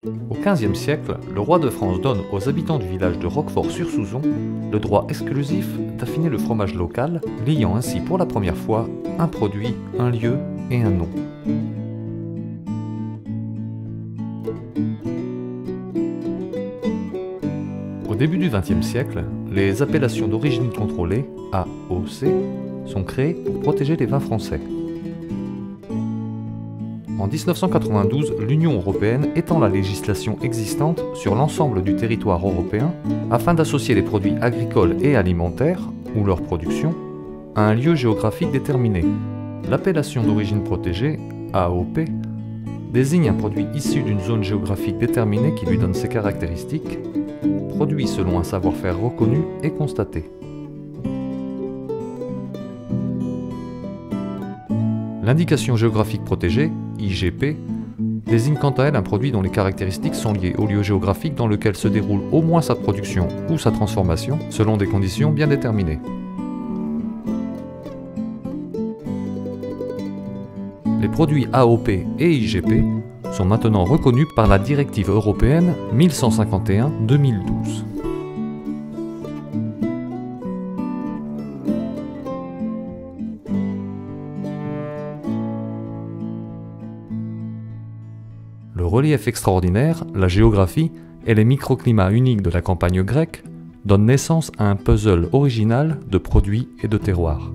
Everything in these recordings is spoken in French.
Au XVe siècle, le roi de France donne aux habitants du village de Roquefort-sur-Souzon le droit exclusif d'affiner le fromage local, liant ainsi pour la première fois un produit, un lieu et un nom. Au début du XXe siècle, les appellations d'origine contrôlée, AOC, sont créées pour protéger les vins français. En 1992, l'Union européenne étend la législation existante sur l'ensemble du territoire européen afin d'associer les produits agricoles et alimentaires, ou leur production, à un lieu géographique déterminé. L'appellation d'origine protégée, AOP, désigne un produit issu d'une zone géographique déterminée qui lui donne ses caractéristiques, produit selon un savoir-faire reconnu et constaté. L'indication géographique protégée, IGP, désigne quant à elle un produit dont les caractéristiques sont liées au lieu géographique dans lequel se déroule au moins sa production ou sa transformation, selon des conditions bien déterminées. Les produits AOP et IGP sont maintenant reconnus par la directive européenne 1151/2012. Le relief extraordinaire, la géographie et les microclimats uniques de la campagne grecque donnent naissance à un puzzle original de produits et de terroirs.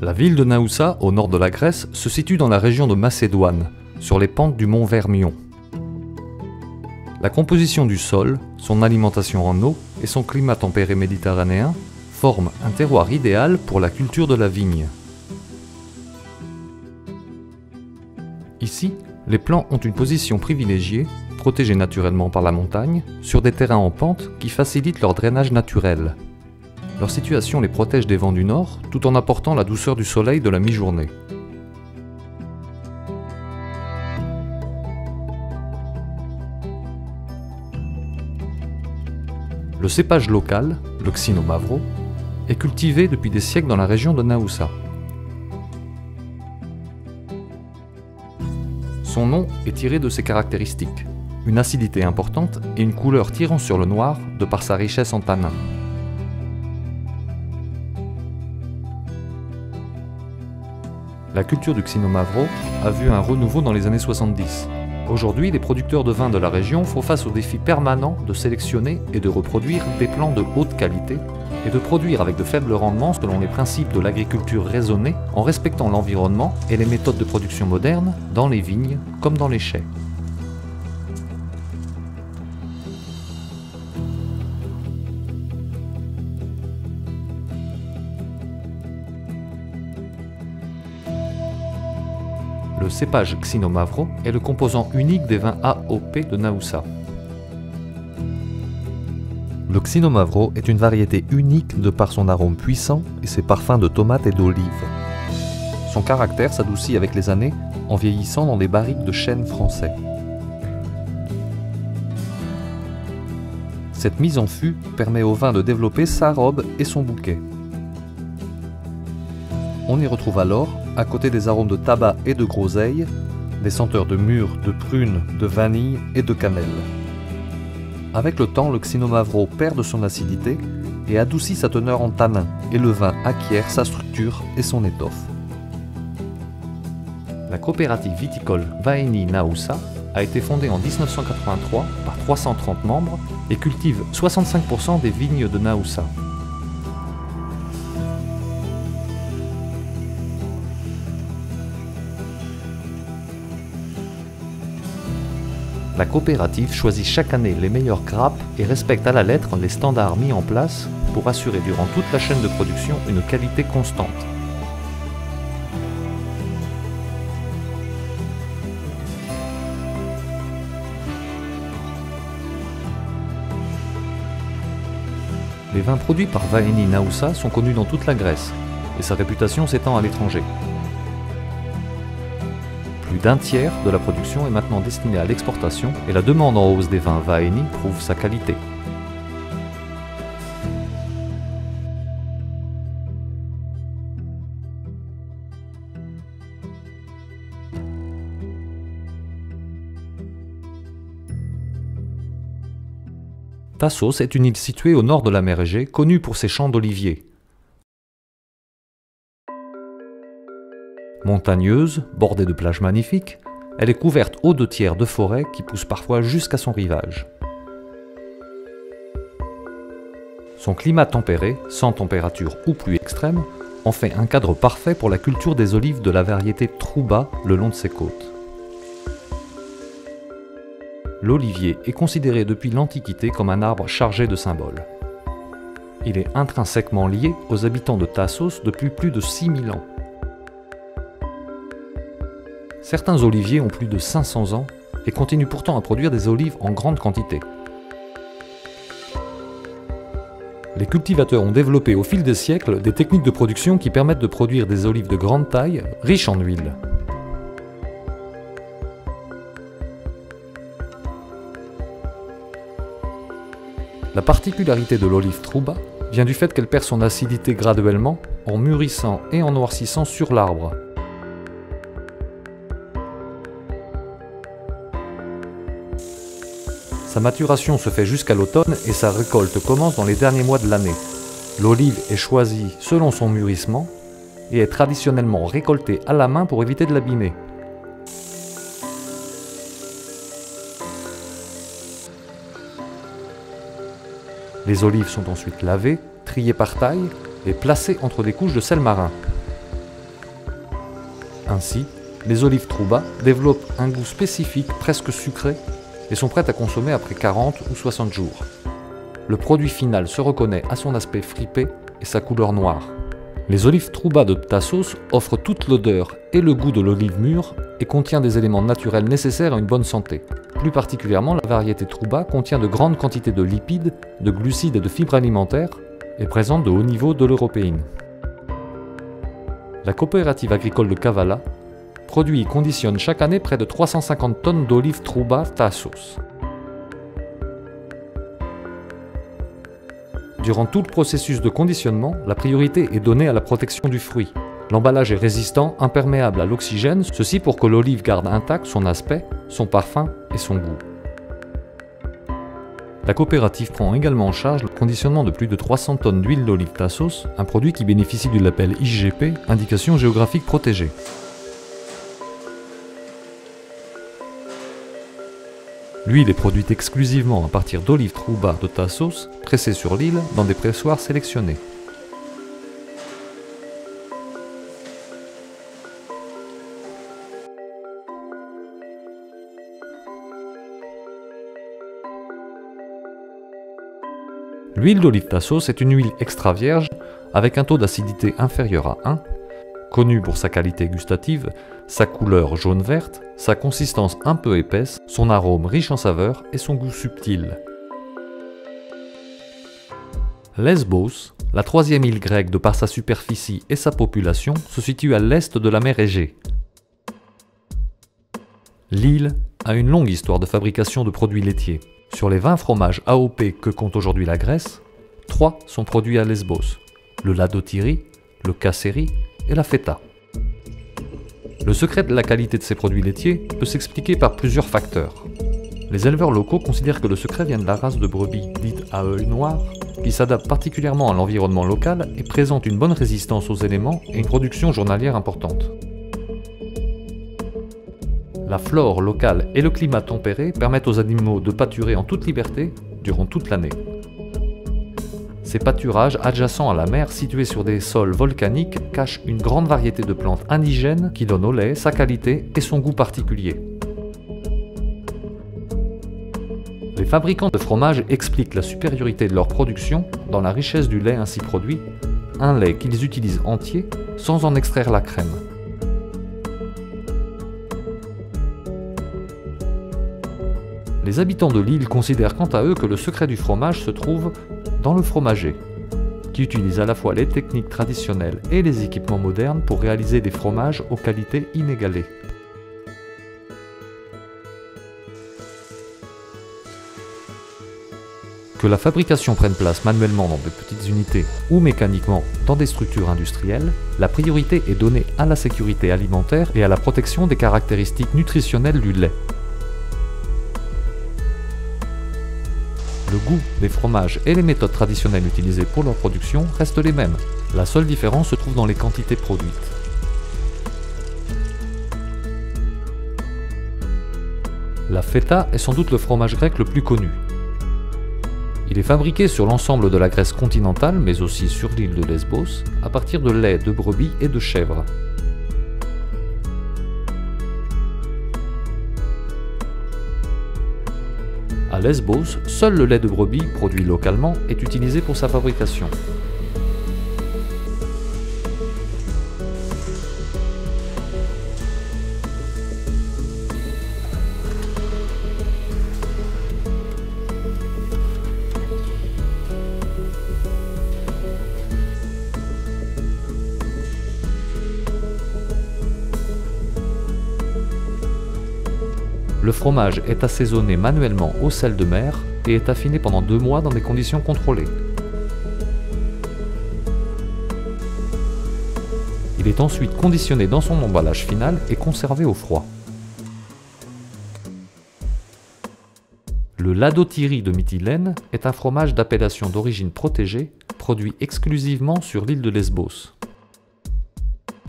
La ville de Naoussa, au nord de la Grèce, se situe dans la région de Macédoine, sur les pentes du mont Vermion. La composition du sol, son alimentation en eau et son climat tempéré méditerranéen forment un terroir idéal pour la culture de la vigne. Ici, les plants ont une position privilégiée, protégés naturellement par la montagne, sur des terrains en pente qui facilitent leur drainage naturel. Leur situation les protège des vents du nord, tout en apportant la douceur du soleil de la mi-journée. Le cépage local, le Xinomavro, est cultivé depuis des siècles dans la région de Naoussa. Son nom est tiré de ses caractéristiques, une acidité importante et une couleur tirant sur le noir de par sa richesse en tanins. La culture du Xinomavro a vu un renouveau dans les années 70. Aujourd'hui, les producteurs de vins de la région font face au défi permanent de sélectionner et de reproduire des plants de haute qualité et de produire avec de faibles rendements selon les principes de l'agriculture raisonnée en respectant l'environnement et les méthodes de production modernes dans les vignes comme dans les chais. Le cépage Xinomavro est le composant unique des vins AOP de Naoussa. Le Xinomavro est une variété unique de par son arôme puissant et ses parfums de tomates et d'olive. Son caractère s'adoucit avec les années en vieillissant dans des barriques de chêne français. Cette mise en fût permet au vin de développer sa robe et son bouquet. On y retrouve alors, à côté des arômes de tabac et de groseille, des senteurs de mûre, de prune, de vanille et de cannelle. Avec le temps, le Xinomavro perd de son acidité et adoucit sa teneur en tanin, et le vin acquiert sa structure et son étoffe. La coopérative viticole Vaeni Naoussa a été fondée en 1983 par 330 membres et cultive 65% des vignes de Naoussa. La coopérative choisit chaque année les meilleures grappes et respecte à la lettre les standards mis en place pour assurer durant toute la chaîne de production une qualité constante. Les vins produits par Vaeni Naoussa sont connus dans toute la Grèce et sa réputation s'étend à l'étranger. Plus d'un tiers de la production est maintenant destinée à l'exportation et la demande en hausse des vins Vaeni prouve sa qualité. Tassos est une île située au nord de la mer Égée, connue pour ses champs d'oliviers. Montagneuse, bordée de plages magnifiques, elle est couverte aux 2/3 de forêts qui poussent parfois jusqu'à son rivage. Son climat tempéré, sans température ou pluie extrême, en fait un cadre parfait pour la culture des olives de la variété Trouba le long de ses côtes. L'olivier est considéré depuis l'Antiquité comme un arbre chargé de symboles. Il est intrinsèquement lié aux habitants de Tassos depuis plus de 6000 ans. Certains oliviers ont plus de 500 ans et continuent pourtant à produire des olives en grande quantité. Les cultivateurs ont développé au fil des siècles des techniques de production qui permettent de produire des olives de grande taille, riches en huile. La particularité de l'olive Trouba vient du fait qu'elle perd son acidité graduellement en mûrissant et en noircissant sur l'arbre. Sa maturation se fait jusqu'à l'automne et sa récolte commence dans les derniers mois de l'année. L'olive est choisie selon son mûrissement et est traditionnellement récoltée à la main pour éviter de l'abîmer. Les olives sont ensuite lavées, triées par taille et placées entre des couches de sel marin. Ainsi, les olives Trouba développent un goût spécifique presque sucré et sont prêtes à consommer après 40 ou 60 jours. Le produit final se reconnaît à son aspect fripé et sa couleur noire. Les olives Trouba de Tassos offrent toute l'odeur et le goût de l'olive mûre et contient des éléments naturels nécessaires à une bonne santé. Plus particulièrement, la variété Trouba contient de grandes quantités de lipides, de glucides et de fibres alimentaires et présente de hauts niveaux de l'européine. La coopérative agricole de Kavala produit et conditionne chaque année près de 350 tonnes d'olives Trouba Tassos. Durant tout le processus de conditionnement, la priorité est donnée à la protection du fruit. L'emballage est résistant, imperméable à l'oxygène, ceci pour que l'olive garde intact son aspect, son parfum et son goût. La coopérative prend également en charge le conditionnement de plus de 300 tonnes d'huile d'olive Tassos, un produit qui bénéficie du label IGP, indication géographique protégée. L'huile est produite exclusivement à partir d'olives Trouba de Tassos, pressées sur l'île dans des pressoirs sélectionnés. L'huile d'olive Tassos est une huile extra vierge avec un taux d'acidité inférieur à 1, connue pour sa qualité gustative, sa couleur jaune-verte, sa consistance un peu épaisse, son arôme riche en saveurs et son goût subtil. Lesbos, la troisième île grecque de par sa superficie et sa population, se situe à l'est de la mer Égée. L'île a une longue histoire de fabrication de produits laitiers. Sur les 20 fromages AOP que compte aujourd'hui la Grèce, 3 sont produits à Lesbos, le Ladotyri, le Kasseri et la Feta. Le secret de la qualité de ces produits laitiers peut s'expliquer par plusieurs facteurs. Les éleveurs locaux considèrent que le secret vient de la race de brebis dite à œil noir, qui s'adapte particulièrement à l'environnement local et présente une bonne résistance aux éléments et une production journalière importante. La flore locale et le climat tempéré permettent aux animaux de pâturer en toute liberté durant toute l'année. Ces pâturages adjacents à la mer, situés sur des sols volcaniques, cachent une grande variété de plantes indigènes qui donnent au lait sa qualité et son goût particulier. Les fabricants de fromage expliquent la supériorité de leur production dans la richesse du lait ainsi produit, un lait qu'ils utilisent entier sans en extraire la crème. Les habitants de l'île considèrent quant à eux que le secret du fromage se trouve dans le fromager, qui utilise à la fois les techniques traditionnelles et les équipements modernes pour réaliser des fromages aux qualités inégalées. Que la fabrication prenne place manuellement dans de petites unités ou mécaniquement dans des structures industrielles, la priorité est donnée à la sécurité alimentaire et à la protection des caractéristiques nutritionnelles du lait. Le goût, les fromages et les méthodes traditionnelles utilisées pour leur production restent les mêmes. La seule différence se trouve dans les quantités produites. La feta est sans doute le fromage grec le plus connu. Il est fabriqué sur l'ensemble de la Grèce continentale, mais aussi sur l'île de Lesbos, à partir de lait de brebis et de chèvre. À Lesbos, seul le lait de brebis, produit localement, est utilisé pour sa fabrication. Le fromage est assaisonné manuellement au sel de mer et est affiné pendant 2 mois dans des conditions contrôlées. Il est ensuite conditionné dans son emballage final et conservé au froid. Le ladotiri de Mytilène est un fromage d'appellation d'origine protégée, produit exclusivement sur l'île de Lesbos.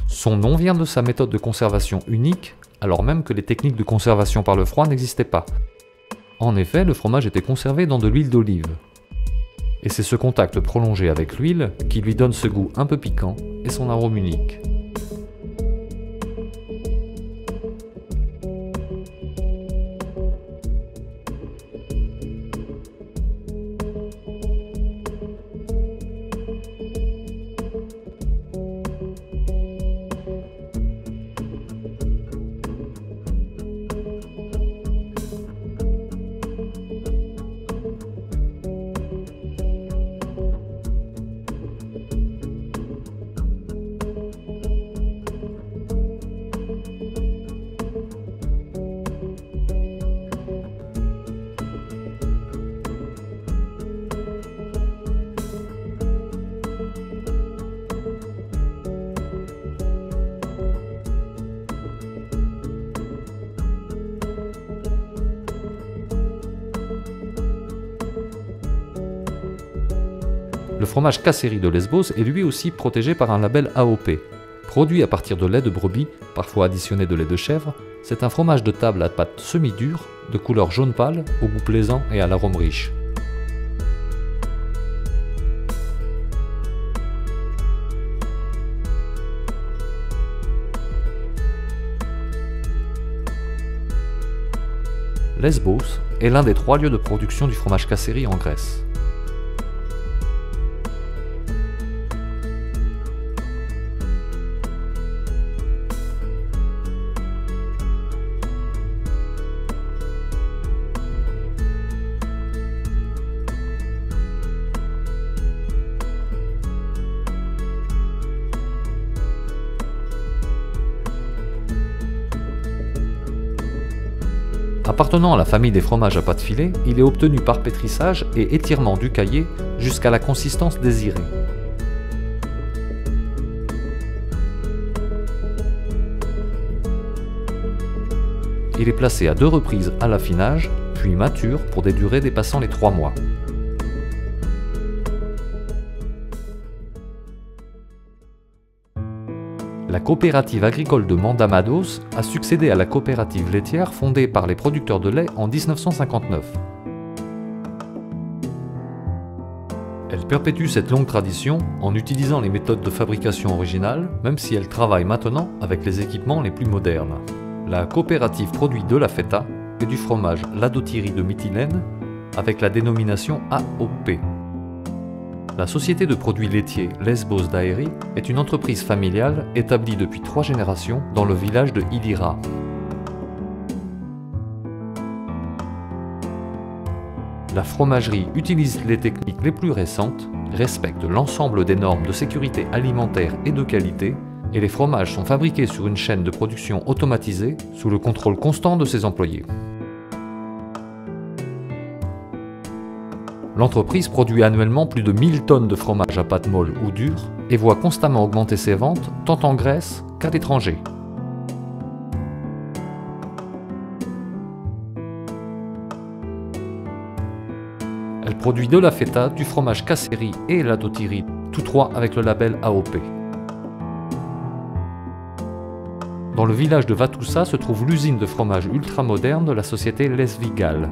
Son nom vient de sa méthode de conservation unique, alors même que les techniques de conservation par le froid n'existaient pas. En effet, le fromage était conservé dans de l'huile d'olive. Et c'est ce contact prolongé avec l'huile qui lui donne ce goût un peu piquant et son arôme unique. Le fromage Kasseri de Lesbos est lui aussi protégé par un label AOP. Produit à partir de lait de brebis, parfois additionné de lait de chèvre, c'est un fromage de table à pâte semi-dure, de couleur jaune pâle, au goût plaisant et à l'arôme riche. Lesbos est l'un des 3 lieux de production du fromage Kasseri en Grèce. Appartenant à la famille des fromages à pâte filée, il est obtenu par pétrissage et étirement du caillé jusqu'à la consistance désirée. Il est placé à 2 reprises à l'affinage, puis mature pour des durées dépassant les 3 mois. La coopérative agricole de Mandamados a succédé à la coopérative laitière fondée par les producteurs de lait en 1959. Elle perpétue cette longue tradition en utilisant les méthodes de fabrication originales, même si elle travaille maintenant avec les équipements les plus modernes. La coopérative produit de la feta et du fromage ladotiri de Mytilène avec la dénomination AOP. La société de produits laitiers Lesbos Dairy est une entreprise familiale établie depuis 3 générations dans le village de Ilira. La fromagerie utilise les techniques les plus récentes, respecte l'ensemble des normes de sécurité alimentaire et de qualité, et les fromages sont fabriqués sur une chaîne de production automatisée sous le contrôle constant de ses employés. L'entreprise produit annuellement plus de 1000 tonnes de fromage à pâte molle ou dure et voit constamment augmenter ses ventes tant en Grèce qu'à l'étranger. Elle produit de la feta, du fromage casserie et la dotterie, tous trois avec le label AOP. Dans le village de Vatoussa se trouve l'usine de fromage ultramoderne de la société Lesvigal.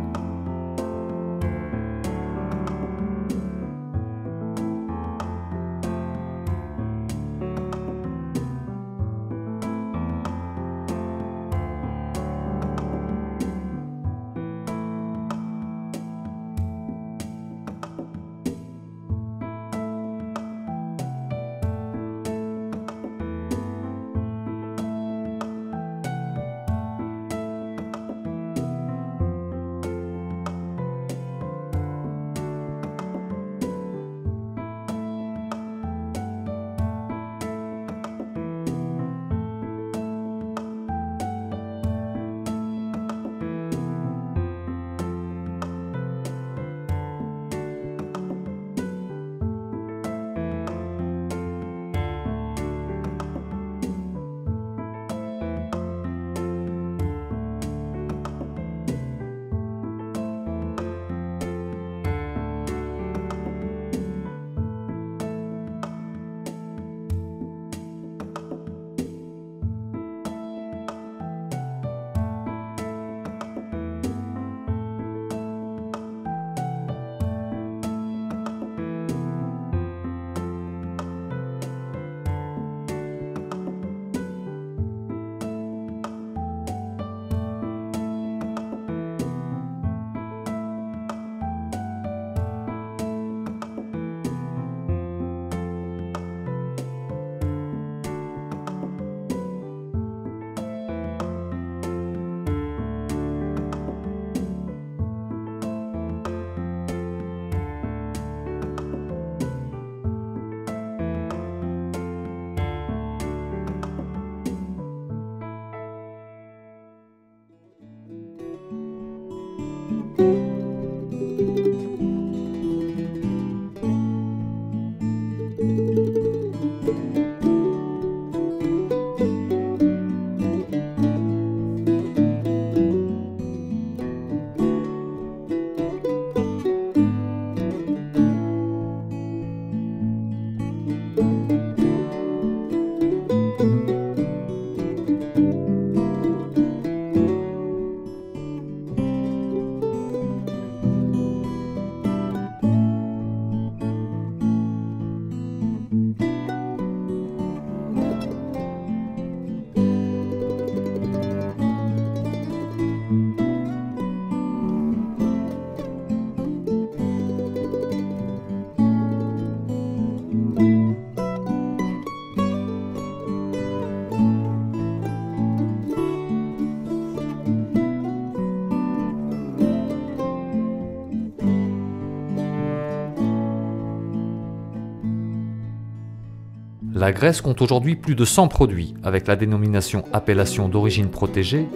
La Grèce compte aujourd'hui plus de 100 produits avec la dénomination appellation d'origine protégée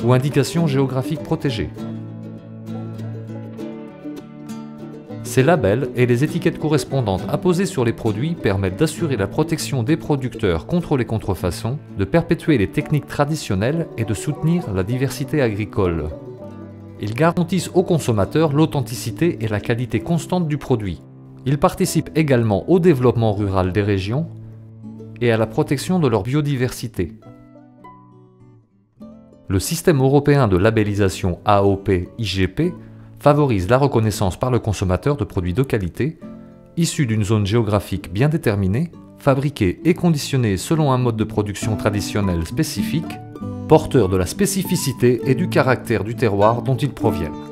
ou indication géographique protégée. Ces labels et les étiquettes correspondantes apposées sur les produits permettent d'assurer la protection des producteurs contre les contrefaçons, de perpétuer les techniques traditionnelles et de soutenir la diversité agricole. Ils garantissent aux consommateurs l'authenticité et la qualité constante du produit. Ils participent également au développement rural des régions et à la protection de leur biodiversité. Le système européen de labellisation AOP-IGP favorise la reconnaissance par le consommateur de produits de qualité, issus d'une zone géographique bien déterminée, fabriqués et conditionnés selon un mode de production traditionnel spécifique, porteur de la spécificité et du caractère du terroir dont ils proviennent.